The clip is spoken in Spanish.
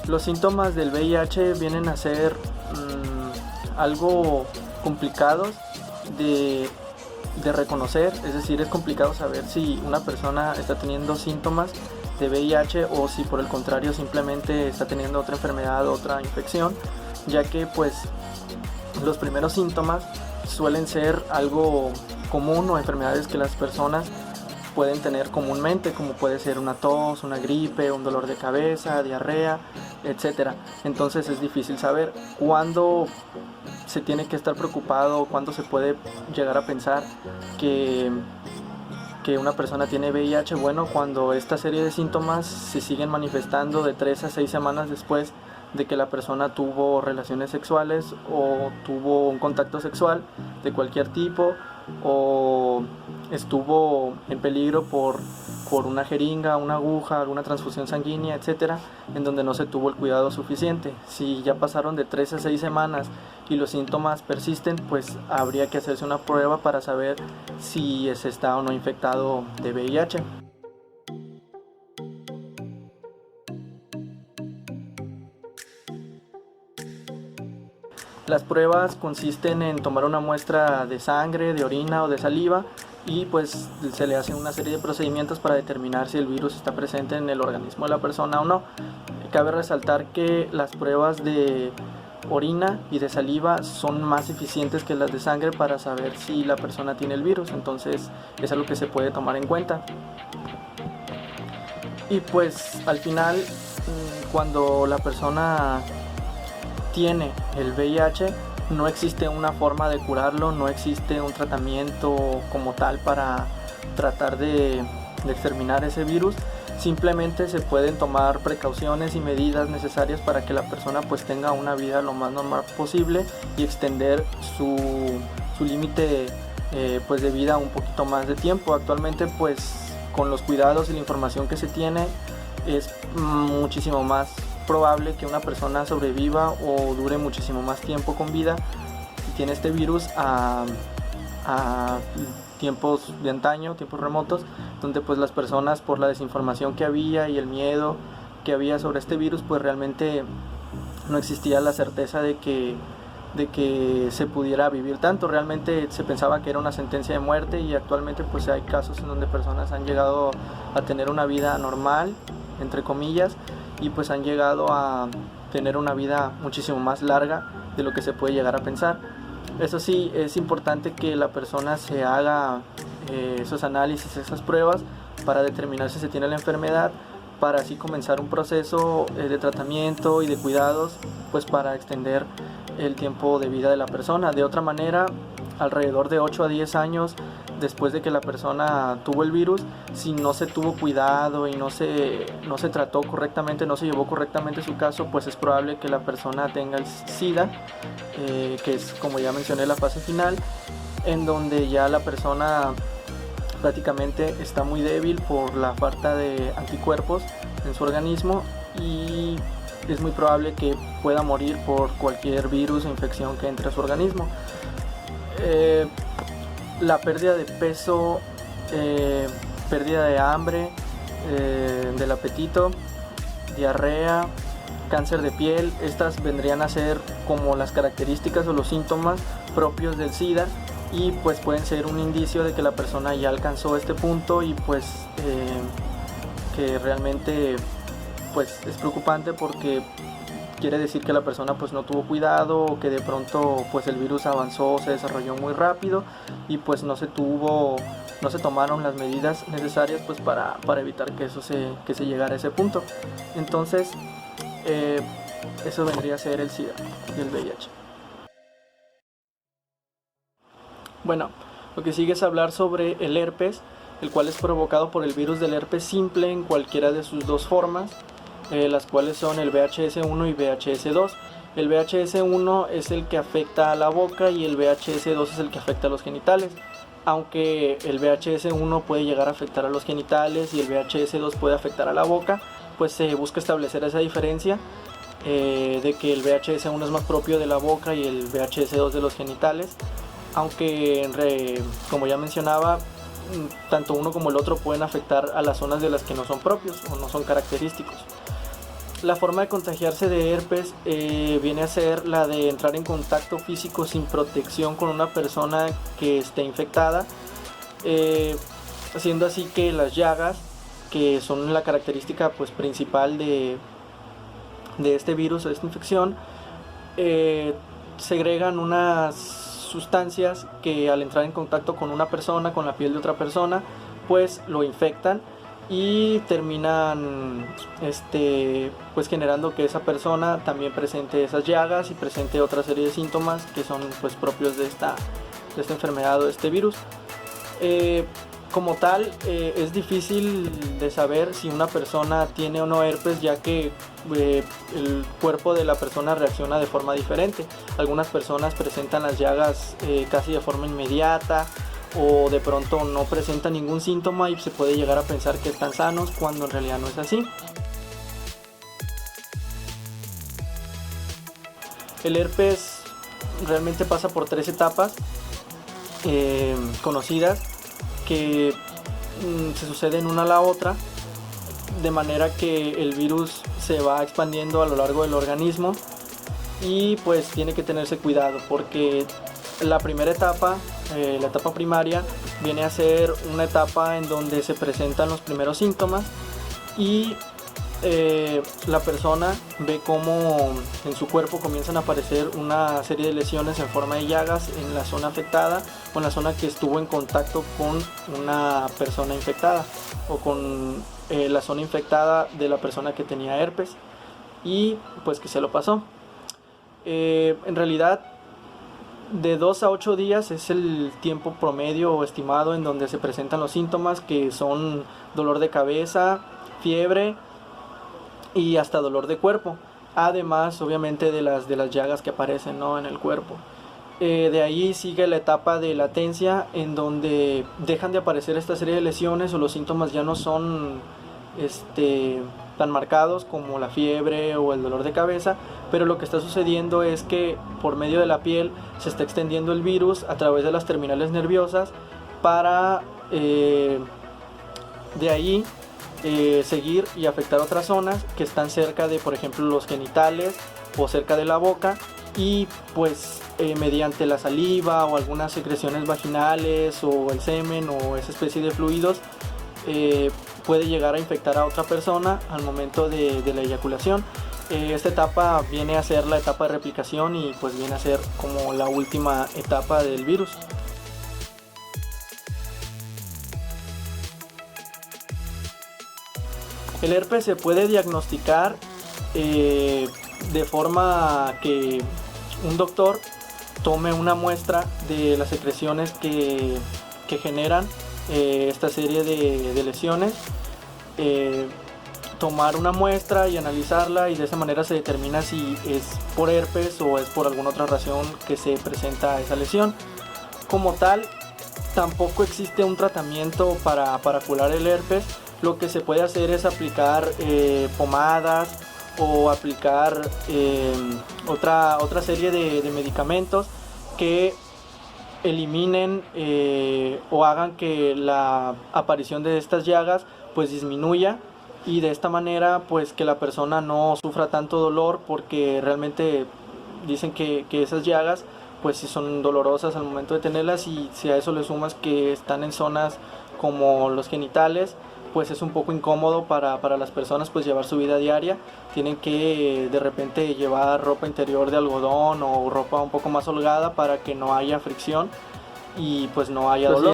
Los síntomas del VIH vienen a ser algo complicados de reconocer, es decir, es complicado saber si una persona está teniendo síntomas de VIH o si por el contrario simplemente está teniendo otra enfermedad, otra infección, ya que pues los primeros síntomas suelen ser algo común o enfermedades que las personas pueden tener comúnmente, como puede ser una tos, una gripe, un dolor de cabeza, diarrea, etcétera. Entonces es difícil saber cuándo se tiene que estar preocupado, cuándo se puede llegar a pensar que una persona tiene VIH. Bueno, cuando esta serie de síntomas se siguen manifestando de 3 a 6 semanas después de que la persona tuvo relaciones sexuales o tuvo un contacto sexual de cualquier tipo o estuvo en peligro por una jeringa, una aguja, alguna transfusión sanguínea, etcétera, en donde no se tuvo el cuidado suficiente. Si ya pasaron de 3 a 6 semanas y los síntomas persisten, pues habría que hacerse una prueba para saber si se está o no infectado de VIH. Las pruebas consisten en tomar una muestra de sangre, de orina o de saliva y pues se le hace una serie de procedimientos para determinar si el virus está presente en el organismo de la persona o no. Cabe resaltar que las pruebas de orina y de saliva son más eficientes que las de sangre para saber si la persona tiene el virus, entonces es algo que se puede tomar en cuenta. Y pues al final, cuando la persona tiene el VIH, no existe una forma de curarlo, no existe un tratamiento como tal para tratar de exterminar ese virus. Simplemente se pueden tomar precauciones y medidas necesarias para que la persona pues tenga una vida lo más normal posible y extender su límite pues de vida un poquito más de tiempo. Actualmente pues con los cuidados y la información que se tiene es muchísimo más probable que una persona sobreviva o dure muchísimo más tiempo con vida si tiene este virus a tiempos de antaño, tiempos remotos, donde pues las personas, por la desinformación que había y el miedo que había sobre este virus, pues realmente no existía la certeza de que se pudiera vivir tanto. Realmente se pensaba que era una sentencia de muerte y actualmente pues hay casos en donde personas han llegado a tener una vida normal, entre comillas, y pues han llegado a tener una vida muchísimo más larga de lo que se puede llegar a pensar. Eso sí, es importante que la persona se haga esos análisis, esas pruebas para determinar si se tiene la enfermedad, para así comenzar un proceso de tratamiento y de cuidados pues para extender el tiempo de vida de la persona. De otra manera, alrededor de 8 a 10 años después de que la persona tuvo el virus, si no se tuvo cuidado y no se trató correctamente, no se llevó correctamente su caso, pues es probable que la persona tenga el SIDA, que es, como ya mencioné, la fase final, en donde ya la persona prácticamente está muy débil por la falta de anticuerpos en su organismo y es muy probable que pueda morir por cualquier virus o infección que entre a su organismo. La pérdida de peso, pérdida de hambre, del apetito, diarrea, cáncer de piel, estas vendrían a ser como las características o los síntomas propios del SIDA y pues pueden ser un indicio de que la persona ya alcanzó este punto y pues que realmente pues es preocupante porque quiere decir que la persona pues no tuvo cuidado o que de pronto pues el virus avanzó, se desarrolló muy rápido y pues no se tomaron las medidas necesarias pues para evitar que se llegara a ese punto. Entonces eso vendría a ser el SIDA y el VIH. Bueno, lo que sigue es hablar sobre el herpes, el cual es provocado por el virus del herpes simple en cualquiera de sus dos formas, las cuales son el VHS1 y VHS2. El VHS1 es el que afecta a la boca y el VHS2 es el que afecta a los genitales. Aunque el VHS1 puede llegar a afectar a los genitales y el VHS2 puede afectar a la boca, pues se busca establecer esa diferencia de que el VHS1 es más propio de la boca y el VHS2 de los genitales. Aunque como ya mencionaba, tanto uno como el otro pueden afectar a las zonas de las que no son propios o no son característicos. La forma de contagiarse de herpes viene a ser la de entrar en contacto físico sin protección con una persona que esté infectada, haciendo así que las llagas, que son la característica pues principal de este virus o de esta infección, segregan unas sustancias que al entrar en contacto con una persona, con la piel de otra persona, pues lo infectan y terminan pues generando que esa persona también presente esas llagas y presente otra serie de síntomas que son pues propios de esta enfermedad o de este virus. Como tal, es difícil de saber si una persona tiene o no herpes, ya que el cuerpo de la persona reacciona de forma diferente. Algunas personas presentan las llagas casi de forma inmediata, o de pronto no presentan ningún síntoma y se puede llegar a pensar que están sanos cuando en realidad no es así. El herpes realmente pasa por 3 etapas conocidas, que se suceden una a la otra, de manera que el virus se va expandiendo a lo largo del organismo y pues tiene que tenerse cuidado, porque la primera etapa, la etapa primaria, viene a ser una etapa en donde se presentan los primeros síntomas y la persona ve cómo en su cuerpo comienzan a aparecer una serie de lesiones en forma de llagas en la zona afectada o en la zona que estuvo en contacto con una persona infectada, o con la zona infectada de la persona que tenía herpes y pues que se lo pasó. En realidad, de 2 a 8 días es el tiempo promedio o estimado en donde se presentan los síntomas, que son dolor de cabeza, fiebre y hasta dolor de cuerpo, además obviamente de las llagas que aparecen, ¿no?, en el cuerpo. De ahí sigue la etapa de latencia, en donde dejan de aparecer esta serie de lesiones o los síntomas ya no son tan marcados como la fiebre o el dolor de cabeza, pero lo que está sucediendo es que por medio de la piel se está extendiendo el virus a través de las terminales nerviosas para de ahí seguir y afectar otras zonas que están cerca de, por ejemplo, los genitales o cerca de la boca, y pues mediante la saliva o algunas secreciones vaginales o el semen o esa especie de fluidos puede llegar a infectar a otra persona al momento de la eyaculación. Esta etapa viene a ser la etapa de replicación y pues viene a ser como la última etapa del virus. El herpes se puede diagnosticar de forma que un doctor tome una muestra de las secreciones que generan esta serie de lesiones, tomar una muestra y analizarla, y de esa manera se determina si es por herpes o es por alguna otra razón que se presenta esa lesión. Como tal, tampoco existe un tratamiento para curar el herpes. Lo que se puede hacer es aplicar pomadas o aplicar otra serie de medicamentos que eliminen o hagan que la aparición de estas llagas pues disminuya, y de esta manera pues que la persona no sufra tanto dolor, porque realmente dicen que esas llagas pues sí son dolorosas al momento de tenerlas, y si a eso le sumas que están en zonas como los genitales, pues es un poco incómodo para las personas pues llevar su vida diaria. Tienen que de repente llevar ropa interior de algodón o ropa un poco más holgada para que no haya fricción y pues no haya dolor.